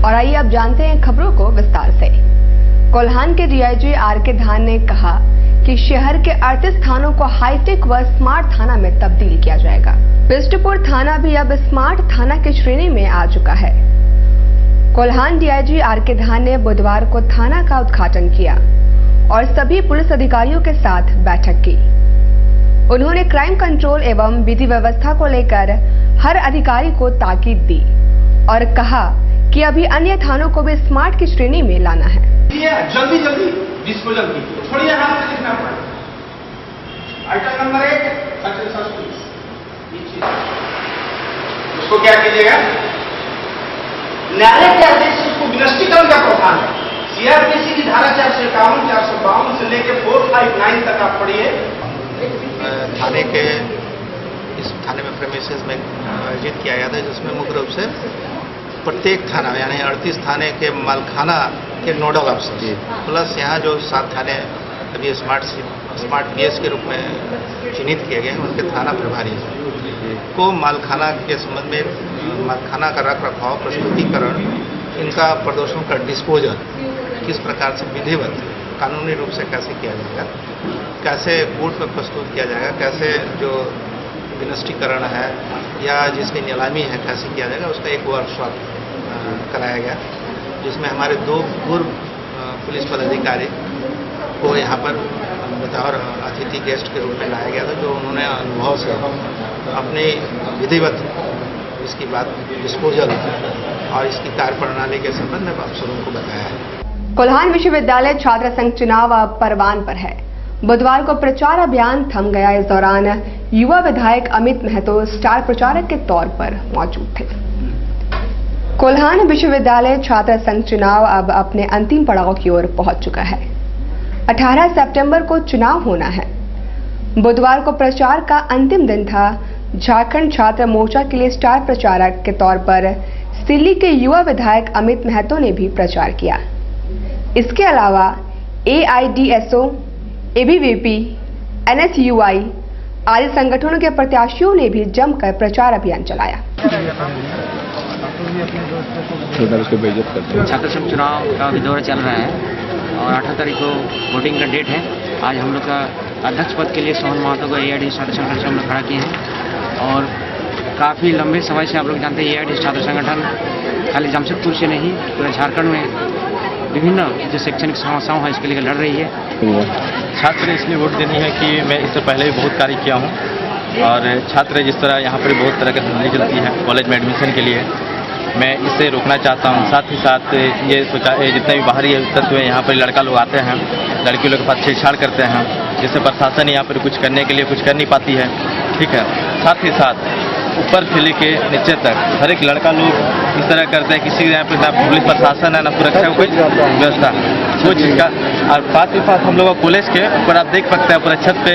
और आइए अब जानते हैं खबरों को विस्तार से। कोल्हान के डीआईजी आर.के. धान ने कहा कि शहर के 38 थानों को हाईटेक व स्मार्ट थाना में तब्दील किया जाएगा। बिष्टुपुर थाना भी अब स्मार्ट थाना की श्रेणी में आ चुका है। Kolhan DIG R K. धान ने बुधवार को थाना का उद्घाटन किया और सभी पुलिस अधिकारियों के साथ बैठक की। उन्होंने क्राइम कंट्रोल एवं विधि व्यवस्था को लेकर हर अधिकारी को ताकीद दी और कहा कि अभी अन्य थानों को भी स्मार्ट की श्रेणी में लाना है। जल्दी जल्दी डिस्पोजल कीजिए, छोड़िए हाथ से लिखना पड़ेगा। आइटम नंबर 1 उसको क्या कीजिएगा, न्यायालय के आदेश से उसको विनष्टीकरण का प्रावधान है। सीआरपीसी की धारा 451, 452 से लेकर 459 तक आप पढ़िए। थाने के इस थाने में प्रेमिसेस में आयोजित किया गया था, जिसमें मुख्य रूप से प्रत्येक थाना यानी 38 थाने के मालखाना के नोडल अफसर प्लस यहाँ जो 7 थाने अभी स्मार्ट पीएस के रूप में चिन्हित किए गए हैं, उनके थाना प्रभारी को मालखाना के संबंध में मालखाना का रख रखाव, प्रस्तुतिकरण, इनका प्रदूषण का डिस्पोजल किस प्रकार से विधिवत कानूनी रूप से कैसे किया जाएगा, कैसे कोर्ट में प्रस्तुत किया जाएगा, कैसे जो विनष्टीकरण है या जिसकी नीलामी है कैसे किया जाएगा, उसका एक वर्कशॉप कराया गया, जिसमें हमारे 2 पूर्व पुलिस पदाधिकारी को यहाँ पर बतौर अतिथि गेस्ट के रूप में लाया गया था, जो उन्होंने अनुभव से अपनी विधिवत इसकी बात डिस्पोजल और इसकी कार्य प्रणाली के संबंध में अफसरों को बताया है। कोल्हान विश्वविद्यालय छात्र संघ चुनाव अब परवान पर है। बुधवार को प्रचार अभियान थम गया। इस दौरान युवा विधायक अमित महतो स्टार प्रचारक के तौर पर मौजूद थे। कोल्हान विश्वविद्यालय छात्र संघ चुनाव अब अपने अंतिम पड़ाव की ओर पहुंच चुका है। 18 सितंबर को चुनाव होना है। बुधवार को प्रचार का अंतिम दिन था। झारखंड छात्र मोर्चा के लिए स्टार प्रचारक के तौर पर सिल्ली के युवा विधायक अमित महतो ने भी प्रचार किया। इसके अलावा AIDSO, ABVP, NSUI आदि संगठनों के प्रत्याशियों ने भी जमकर प्रचार अभियान चलाया। छात्र संघ चुनाव का भी दौर चल रहा है और 18 तारीख को वोटिंग का डेट है। आज हम लोग का अध्यक्ष पद के लिए सोहन महतो को AID छात्र संगठन से हम लोग खड़ा किए हैं और काफ़ी लंबे समय से आप लोग जानते हैं AID छात्र संगठन खाली जमशेदपुर से नहीं पूरे झारखंड में विभिन्न जो शैक्षणिक समस्याओं है इसके लिए लड़ रही है। छात्र इसलिए वोट देनी है कि मैं इससे पहले भी बहुत कार्य किया हूँ और छात्र जिस तरह यहाँ पर बहुत तरह की धंधे चलती हैं कॉलेज में एडमिशन के लिए, मैं इसे रोकना चाहता हूँ। साथ ही साथ ये सोचा जितने भी बाहरी तत्व हैं यहाँ पर लड़का लोग आते हैं, लड़कियों लोग के पास छेड़छाड़ करते हैं, जिससे प्रशासन यहाँ पर कुछ करने के लिए कुछ कर नहीं पाती है। ठीक है, साथ ही साथ ऊपर से लेके नीचे तक हर एक लड़का लोग इस तरह करते हैं, किसी यहाँ पे ना पुलिस प्रशासन है ना सुरक्षा कोई व्यवस्था वो चीज़ का। और साथ ही साथ हम लोग कॉलेज के ऊपर आप देख सकते हैं पूरा छत पे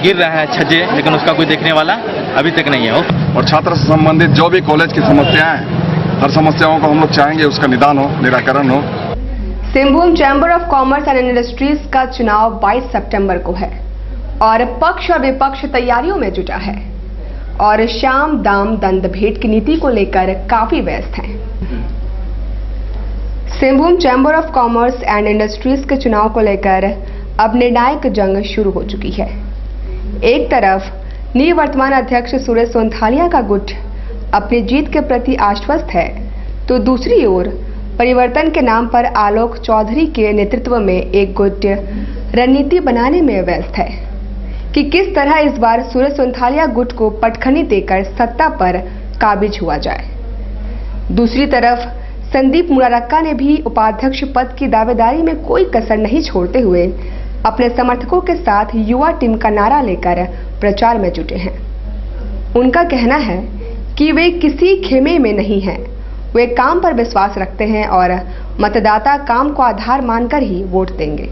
गिर रहा है छज्जे, लेकिन उसका कोई देखने वाला अभी तक नहीं है। और छात्र से संबंधित जो भी कॉलेज की समस्याएं हैं, हर समस्याओं को हम लोग चाहेंगे उसका निदान हो, निराकरण हो। Singhbhum chamber of commerce and industries का चुनाव 22 सितंबर को है और पक्ष और विपक्ष तैयारियों में जुटा है और शाम दाम दंड भेंट की नीति को लेकर काफी व्यस्त हैं। Singhbhum chamber of commerce and industries के चुनाव को लेकर अब निर्णायक जंग शुरू हो चुकी है। एक तरफ निवर्तमान अध्यक्ष सुरेश सोंथालिया का गुट अपनी जीत के प्रति आश्वस्त है, तो दूसरी ओर परिवर्तन के नाम पर आलोक चौधरी के नेतृत्व में एक गुट रणनीति बनाने में व्यस्त है कि किस तरह इस बार सुरेश सोंथालिया गुट को पटखनी देकर सत्ता पर काबिज हुआ जाए। दूसरी तरफ संदीप मुरारका ने भी उपाध्यक्ष पद की दावेदारी में कोई कसर नहीं छोड़ते हुए अपने समर्थकों के साथ युवा टीम का नारा लेकर प्रचार में जुटे हैं। उनका कहना है कि वे किसी खेमे में नहीं हैं, वे काम पर विश्वास रखते हैं और मतदाता काम को आधार मानकर ही वोट देंगे।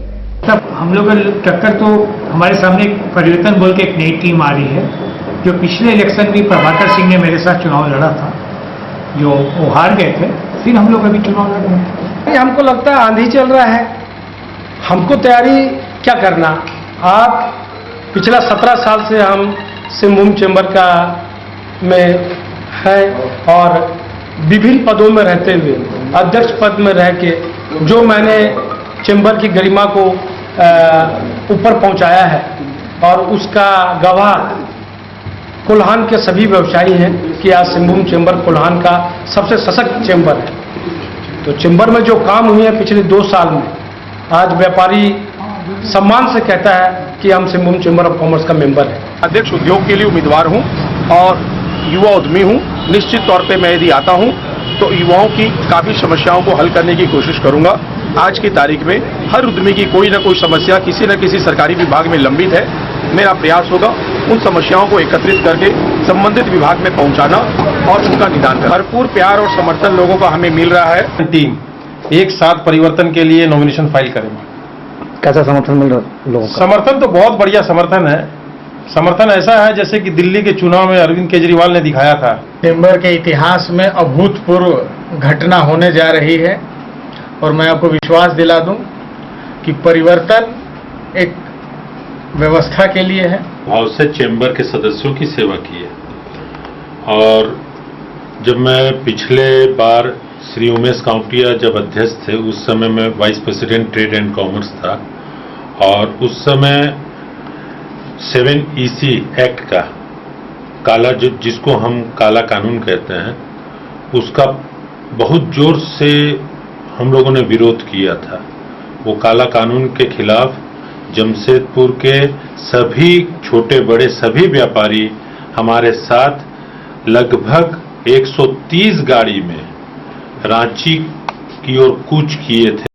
तब हम लोग टक्कर तो हमारे सामने परिवर्तन बोल के एक नई टीम आ रही है, जो पिछले इलेक्शन भी प्रभाकर सिंह ने मेरे साथ चुनाव लड़ा था, जो वो हार गए थे, फिर हम लोग अभी चुनाव लड़ रहे हैं। हमको लगता है आंधी चल रहा है, हमको तैयारी क्या करना। आप पिछला 17 साल से हम सिंहभूम चैम्बर का में हैं और विभिन्न पदों में रहते हुए अध्यक्ष पद में रह के जो मैंने चेंबर की गरिमा को ऊपर पहुंचाया है, और उसका गवाह कोल्हान के सभी व्यवसायी हैं कि आज सिंहभूम चेंबर कोल्हान का सबसे सशक्त चेंबर है। तो चेंबर में जो काम हुए हैं पिछले 2 साल में, आज व्यापारी सम्मान से कहता है कि हम सिंहभूम चेंबर ऑफ कॉमर्स का मेंबर है। अध्यक्ष उद्योग के लिए उम्मीदवार हूं और युवा उद्यमी हूं। निश्चित तौर पे मैं यदि आता हूं तो युवाओं की काफी समस्याओं को हल करने की कोशिश करूंगा। आज की तारीख में हर उद्यमी की कोई ना कोई समस्या किसी न किसी सरकारी विभाग में लंबित है। मेरा प्रयास होगा उन समस्याओं को एकत्रित करके संबंधित विभाग में पहुंचाना और उनका निदान करना। भरपूर प्यार और समर्थन लोगों का हमें मिल रहा है। टीम एक साथ परिवर्तन के लिए नॉमिनेशन फाइल करेंगे। कैसा समर्थन मिल रहा है लोगों का? समर्थन तो बहुत बढ़िया समर्थन है। समर्थन ऐसा है जैसे कि दिल्ली के चुनाव में अरविंद केजरीवाल ने दिखाया था। चेंबर के इतिहास में अभूतपूर्व घटना होने जा रही है और मैं आपको विश्वास दिला दूं कि परिवर्तन एक व्यवस्था के लिए है। भाव से चेंबर के सदस्यों की सेवा की है। और जब मैं पिछले बार श्री उमेश काउटिया जब अध्यक्ष थे, उस समय मैं vice president trade and commerce था, और उस समय 7EC एक्ट का काला, जिसको हम काला कानून कहते हैं, उसका बहुत जोर से हम लोगों ने विरोध किया था। वो काला कानून के खिलाफ जमशेदपुर के सभी छोटे बड़े सभी व्यापारी हमारे साथ लगभग 130 गाड़ी में रांची की ओर कूच किए थे।